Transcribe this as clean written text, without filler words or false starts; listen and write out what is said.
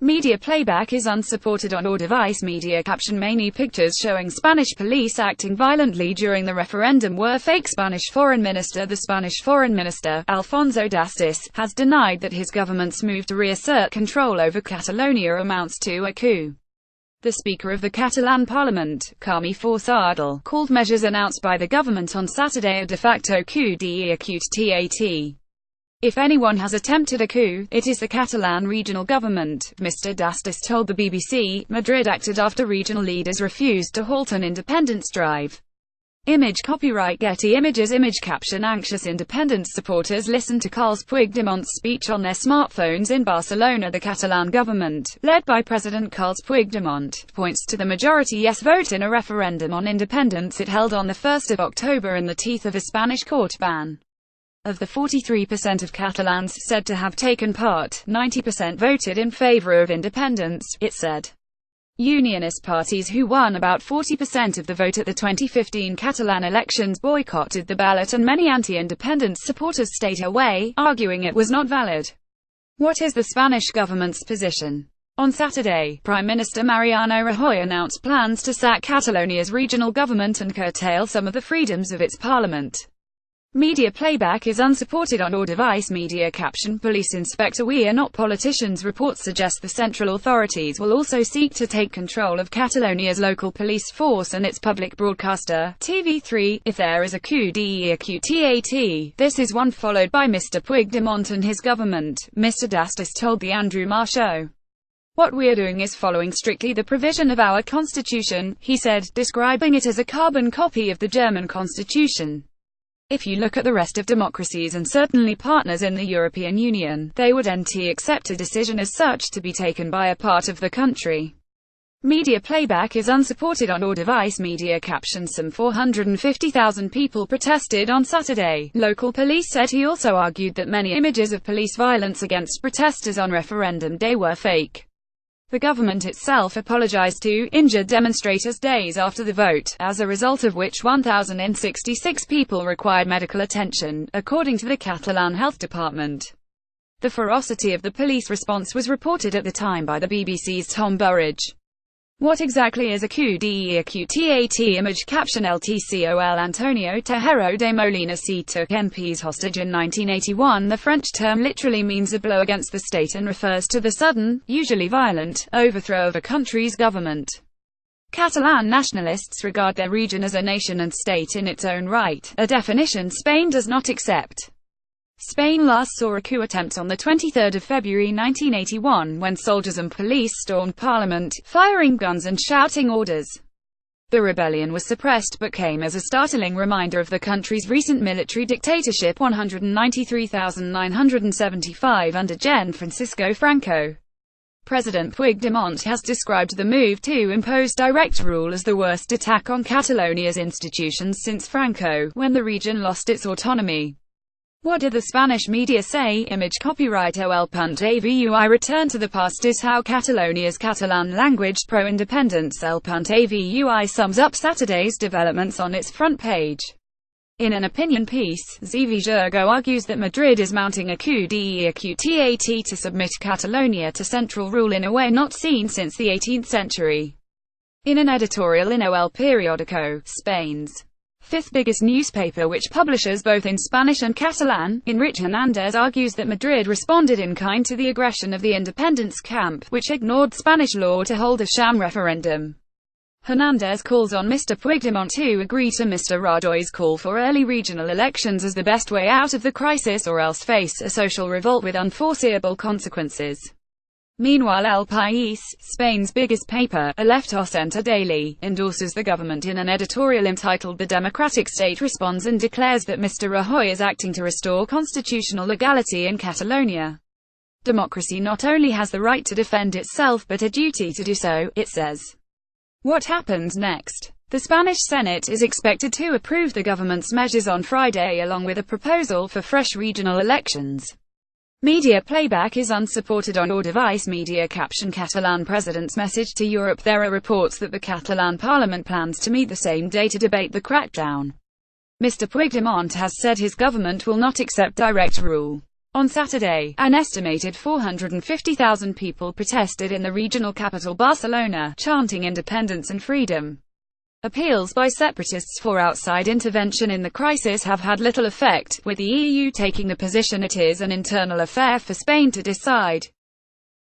Media playback is unsupported on or device. Media caption: many pictures showing Spanish police acting violently during the referendum were fake. Spanish Foreign Minister: the Spanish Foreign Minister, Alfonso Dastis, has denied that his government's move to reassert control over Catalonia amounts to a coup. The Speaker of the Catalan Parliament, Carme Forcadell, called measures announced by the government on Saturday a de facto coup d'etat. If anyone has attempted a coup, it is the Catalan regional government, Mr. Dastis told the BBC. Madrid acted after regional leaders refused to halt an independence drive. Image copyright Getty Images. Image caption: anxious independence supporters listened to Carles Puigdemont's speech on their smartphones in Barcelona. The Catalan government, led by President Carles Puigdemont, points to the majority yes vote in a referendum on independence it held on 1 October in the teeth of a Spanish court ban. Of the 43% of Catalans said to have taken part, 90% voted in favor of independence, it said. Unionist parties who won about 40% of the vote at the 2015 Catalan elections boycotted the ballot, and many anti-independence supporters stayed away, arguing it was not valid. What is the Spanish government's position? On Saturday, Prime Minister Mariano Rajoy announced plans to sack Catalonia's regional government and curtail some of the freedoms of its parliament. Media playback is unsupported on or device. Media caption: Police Inspector: we are not politicians. Reports suggest the central authorities will also seek to take control of Catalonia's local police force and its public broadcaster, TV3, if there is a coup d'etat. This is one followed by Mr. Puigdemont and his government, Mr. Dastis told the Andrew Marr Show. What we are doing is following strictly the provision of our constitution, he said, describing it as a carbon copy of the German constitution. If you look at the rest of democracies and certainly partners in the European Union, they would accept a decision as such to be taken by a part of the country. Media playback is unsupported on or device. Media caption: some 450,000 people protested on Saturday, local police said. He also argued that many images of police violence against protesters on referendum day were fake. The government itself apologized to injured demonstrators days after the vote, as a result of which 1,066 people required medical attention, according to the Catalan Health Department. The ferocity of the police response was reported at the time by the BBC's Tom Burridge. What exactly is a coup d'etat? Image caption: LTCOL Antonio Tejero de Molina took MPs hostage in 1981. The French term literally means a blow against the state and refers to the sudden, usually violent, overthrow of a country's government. Catalan nationalists regard their region as a nation and state in its own right, a definition Spain does not accept. Spain last saw a coup attempt on 23 February 1981 when soldiers and police stormed Parliament, firing guns and shouting orders. The rebellion was suppressed but came as a startling reminder of the country's recent military dictatorship. 193,975 under Gen. Francisco Franco. President Puigdemont has described the move to impose direct rule as the worst attack on Catalonia's institutions since Franco, when the region lost its autonomy. What do the Spanish media say? Image copyright El.avi. Return to the past is how Catalonia's Catalan-language pro-independence El.avi sums up Saturday's developments on its front page. In an opinion piece, Zvi argues that Madrid is mounting a coup d'etat to submit Catalonia to central rule in a way not seen since the 18th century. In an editorial in El Periódico, Spain's fifth biggest newspaper, which publishes both in Spanish and Catalan, Enrique Hernandez argues that Madrid responded in kind to the aggression of the independence camp, which ignored Spanish law to hold a sham referendum. Hernandez calls on Mr. Puigdemont to agree to Mr. Rajoy's call for early regional elections as the best way out of the crisis, or else face a social revolt with unforeseeable consequences. Meanwhile, El País, Spain's biggest paper, a left-of-center daily, endorses the government in an editorial entitled "The Democratic State Responds" and declares that Mr. Rajoy is acting to restore constitutional legality in Catalonia. Democracy not only has the right to defend itself but a duty to do so, it says. What happens next? The Spanish Senate is expected to approve the government's measures on Friday along with a proposal for fresh regional elections. Media playback is unsupported on or device. Media caption: Catalan president's message to Europe. There are reports that the Catalan parliament plans to meet the same day to debate the crackdown. Mr. Puigdemont has said his government will not accept direct rule. On Saturday, an estimated 450,000 people protested in the regional capital Barcelona, chanting independence and freedom. Appeals by separatists for outside intervention in the crisis have had little effect, with the EU taking the position it is an internal affair for Spain to decide.